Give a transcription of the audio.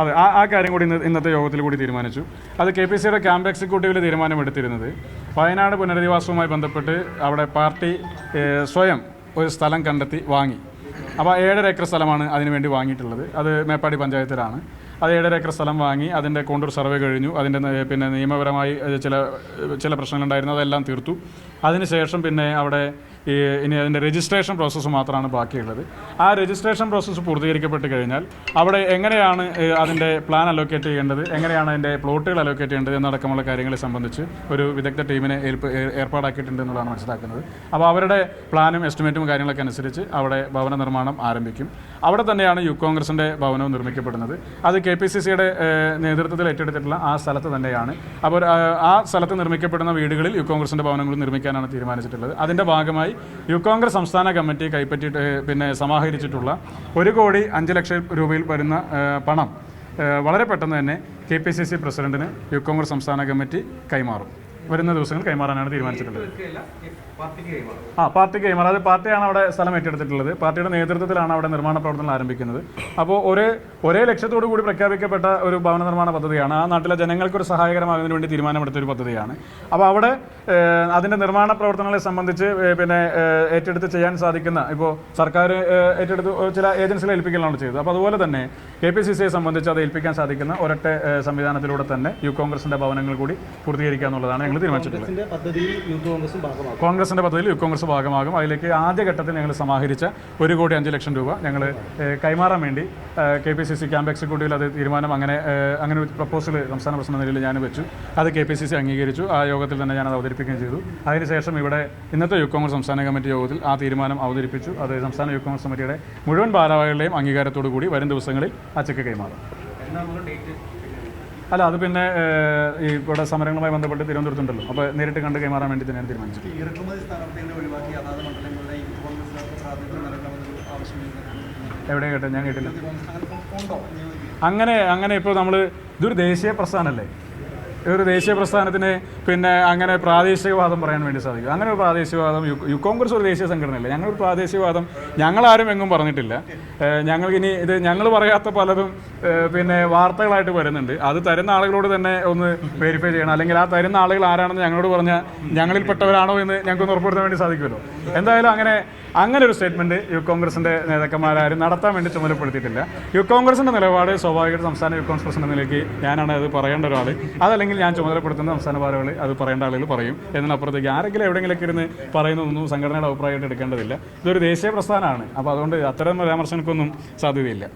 അതെ, ആ കാര്യം കൂടി ഇന്നത്തെ യോഗത്തിൽ കൂടി തീരുമാനിച്ചു. അത് KPCയുടെ ക്യാമ്പ് എക്സിക്യൂട്ടീവിൽ തീരുമാനമെടുത്തിരുന്നത് വയനാട് പുനരധിവാസവുമായി ബന്ധപ്പെട്ട് അവിടെ പാർട്ടി സ്വയം ഒരു സ്ഥലം കണ്ടെത്തി വാങ്ങി. അപ്പോൾ 7.5 ഏക്കർ സ്ഥലമാണ് അതിനുവേണ്ടി വാങ്ങിയിട്ടുള്ളത്. അത് മേപ്പാടി പഞ്ചായത്തിലാണ്. അത് 7.5 ഏക്കർ സ്ഥലം വാങ്ങി അതിൻ്റെ കോണ്ടൂർ സർവേ കഴിഞ്ഞു. അതിൻ്റെ പിന്നെ നിയമപരമായി ചില പ്രശ്നങ്ങളുണ്ടായിരുന്നു, അതെല്ലാം തീർത്തു. അതിനുശേഷം പിന്നെ അവിടെ ഇനി അതിൻ്റെ രജിസ്ട്രേഷൻ പ്രോസസ്സ് മാത്രമാണ് ബാക്കിയുള്ളത്. ആ രജിസ്ട്രേഷൻ പ്രോസസ്സ് പൂർത്തീകരിക്കപ്പെട്ട് കഴിഞ്ഞാൽ അവിടെ എങ്ങനെയാണ് അതിൻ്റെ പ്ലാൻ അലോക്കേറ്റ് ചെയ്യേണ്ടത്, എങ്ങനെയാണ് അതിൻ്റെ പ്ലോട്ടുകൾ അലോക്കേറ്റ് ചെയ്യേണ്ടത് എന്നടക്കമുള്ള കാര്യങ്ങളെ സംബന്ധിച്ച് ഒരു വിദഗ്ധ ടീമിനെ ഏർപ്പാടാക്കിയിട്ടുണ്ട് എന്നുള്ളതാണ് മനസ്സിലാക്കുന്നത്. അപ്പോൾ അവരുടെ പ്ലാനും എസ്റ്റിമേറ്റും കാര്യങ്ങളൊക്കെ അനുസരിച്ച് അവിടെ ഭവന നിർമ്മാണം ആരംഭിക്കും. അവിടെ തന്നെയാണ് യൂത്ത് കോൺഗ്രസിൻ്റെ ഭവനവും നിർമ്മിക്കപ്പെടുന്നത്. അത് KPCCയുടെ നേതൃത്വത്തിൽ ഏറ്റെടുത്തിട്ടുള്ള ആ സ്ഥലത്ത് തന്നെയാണ്. അപ്പോൾ ആ സ്ഥലത്ത് നിർമ്മിക്കപ്പെടുന്ന വീടുകളിൽ യൂത്ത് കോൺഗ്രസിൻ്റെ ഭവനങ്ങളും നിർമ്മിക്കാനാണ് തീരുമാനിച്ചിട്ടുള്ളത്. അതിൻ്റെ ഭാഗമായി യൂത്ത് കോൺഗ്രസ് സംസ്ഥാന കമ്മിറ്റി കൈപ്പറ്റിയിട്ട് സമാഹരിച്ചിട്ടുള്ള 1,05,00,000 രൂപയിൽ വരുന്ന പണം വളരെ പെട്ടെന്ന് തന്നെ KPCC പ്രസിഡന്റിന് യൂത്ത് കോൺഗ്രസ് സംസ്ഥാന കമ്മിറ്റി കൈമാറും. വരുന്ന ദിവസങ്ങൾ കൈമാറാനാണ് തീരുമാനിച്ചിട്ടുള്ളത്. പാർട്ടിക്ക് കൈമാറും. അത് പാർട്ടിയാണ് അവിടെ സ്ഥലം ഏറ്റെടുത്തിട്ടുള്ളത്. പാർട്ടിയുടെ നേതൃത്വത്തിലാണ് അവിടെ നിർമ്മാണ പ്രവർത്തനങ്ങൾ ആരംഭിക്കുന്നത്. അപ്പോൾ ഒരേ ലക്ഷ്യത്തോടു കൂടി പ്രഖ്യാപിക്കപ്പെട്ട ഒരു ഭവന നിർമ്മാണ പദ്ധതിയാണ്. ആ നാട്ടിലെ ജനങ്ങൾക്കൊരു സഹായകരമാകുന്നതിന് വേണ്ടി തീരുമാനമെടുത്ത ഒരു പദ്ധതിയാണ്. അപ്പോൾ അവിടെ അതിൻ്റെ നിർമ്മാണ പ്രവർത്തനങ്ങളെ സംബന്ധിച്ച് പിന്നെ ഏറ്റെടുത്ത് ചെയ്യാൻ സാധിക്കുന്ന, ഇപ്പോൾ സർക്കാർ ഏറ്റെടുത്ത് ചില ഏജൻസികളെ ഏൽപ്പിക്കലാണ് ചെയ്തത്. അപ്പോൾ അതുപോലെ തന്നെ KPCCയെ സംബന്ധിച്ച് അത് ഏൽപ്പിക്കാൻ സാധിക്കുന്ന ഒരൊറ്റ സംവിധാനത്തിലൂടെ തന്നെ യൂത്ത് കോൺഗ്രസിൻ്റെ ഭവനങ്ങൾ കൂടി പൂർത്തീകരിക്കുക എന്നുള്ളതാണ് ഞങ്ങൾ തീരുമാനിച്ചിട്ടുള്ളത്. കോൺഗ്രസിൻ്റെ പദ്ധതിയിൽ യൂത്ത് കോൺഗ്രസ് ഭാഗമാകും. അതിലേക്ക് ആദ്യഘട്ടത്തിൽ ഞങ്ങൾ സമാഹരിച്ച 1,05,00,000 രൂപ ഞങ്ങൾ കൈമാറാൻ വേണ്ടി KPCC ക്യാമ്പ് എക്സിക്യൂട്ടീവിൽ അത് തീരുമാനം അങ്ങനെ ഒരു പ്രപ്പോസൽ സംസ്ഥാന പ്രസിഡന്റ് നിലയിൽ ഞാൻ വെച്ചു. അത് KPCC അംഗീകരിച്ചു. ആ യോഗത്തിൽ തന്നെ ഞാനത് അവതരിപ്പിക്കുകയും ചെയ്തു. അതിനുശേഷം ഇവിടെ ഇന്നത്തെ യൂത്ത് കോൺഗ്രസ് സംസ്ഥാന കമ്മിറ്റി യോഗത്തിൽ ആ തീരുമാനം അവതരിപ്പിച്ചു. അത് സംസ്ഥാന യൂത്ത് കോൺഗ്രസ് കമ്മിറ്റിയുടെ മുഴുവൻ ഭാരവാഹികളുടെയും അംഗീകാരത്തോടു കൂടി വരും ദിവസങ്ങളിൽ ആ ചെക്ക് കൈമാറും. അല്ല, അത് പിന്നെ ഈ ഇവിടെ സമരങ്ങളുമായി ബന്ധപ്പെട്ട് തിരുവനന്തപുരത്തുണ്ടല്ലോ, അപ്പോൾ നേരിട്ട് കണ്ട് കൈമാറാൻ വേണ്ടി തന്നെയാണ് തീരുമാനിച്ചത്. എവിടെ കേട്ടെ? ഞാൻ കേട്ടില്ല. അങ്ങനെ ഇപ്പോൾ ഇതൊരു ദേശീയ പ്രസ്ഥാനമല്ലേ? ഒരു ദേശീയ പ്രസ്ഥാനത്തിന് പിന്നെ അങ്ങനെ പ്രാദേശികവാദം പറയാൻ വേണ്ടി സാധിക്കും. അങ്ങനെ ഒരു പ്രാദേശികവാദം യൂത്ത് കോൺഗ്രസ് ഒരു ദേശീയ സംഘടനയല്ലേ. ഞങ്ങളൊരു പ്രാദേശികവാദം ഞങ്ങളാരും എങ്ങും പറഞ്ഞിട്ടില്ല. ഞങ്ങൾക്കിനി ഇത് ഞങ്ങൾ പറയാത്ത പലതും പിന്നെ വാർത്തകളായിട്ട് വരുന്നുണ്ട്. അത് തരുന്ന ആളുകളോട് തന്നെ ഒന്ന് വെരിഫൈ ചെയ്യണം. അല്ലെങ്കിൽ ആ തരുന്ന ആളുകൾ ആരാണെന്ന് ഞങ്ങളോട് പറഞ്ഞാൽ ഞങ്ങളിൽപ്പെട്ടവരാണോ എന്ന് ഞങ്ങൾക്കൊന്ന് ഉറപ്പുവരുത്താൻ വേണ്ടി സാധിക്കുമല്ലോ. എന്തായാലും അങ്ങനെ ഒരു സ്റ്റേറ്റ്മെൻറ്റ് യൂത്ത് കോൺഗ്രസിൻ്റെ നേതാക്കന്മാരും നടത്താൻ വേണ്ടി ചുമതലപ്പെടുത്തിയിട്ടില്ല. യൂത്ത് കോൺഗ്രസിൻ്റെ നിലപാട് സ്വാഭാവികമായിട്ട് സംസ്ഥാന യൂത്ത് കോൺഗ്രസ് പ്രസിഡന്റ് നിലയ്ക്ക് ഞാനാണ് അത് പറയേണ്ട ഒരാൾ. അതല്ലെങ്കിൽ ഞാൻ ചുമതലപ്പെടുത്തുന്ന സംസ്ഥാന ഭാരവാഹികൾ അത് പറയേണ്ട ആളുകൾ പറയും. എന്നതിനപ്പുറത്തേക്ക് ആരെങ്കിലും എവിടെയെങ്കിലൊക്കെ ഇരുന്ന് പറയുന്നതൊന്നും സംഘടനയുടെ അഭിപ്രായമായിട്ട് എടുക്കേണ്ടതില്ല. ഇതൊരു ദേശീയ പ്രസ്ഥാനമാണ്. അപ്പോൾ അതുകൊണ്ട് അത്തരം പരാമർശങ്ങൾക്കൊന്നും സാധ്യതയില്ല.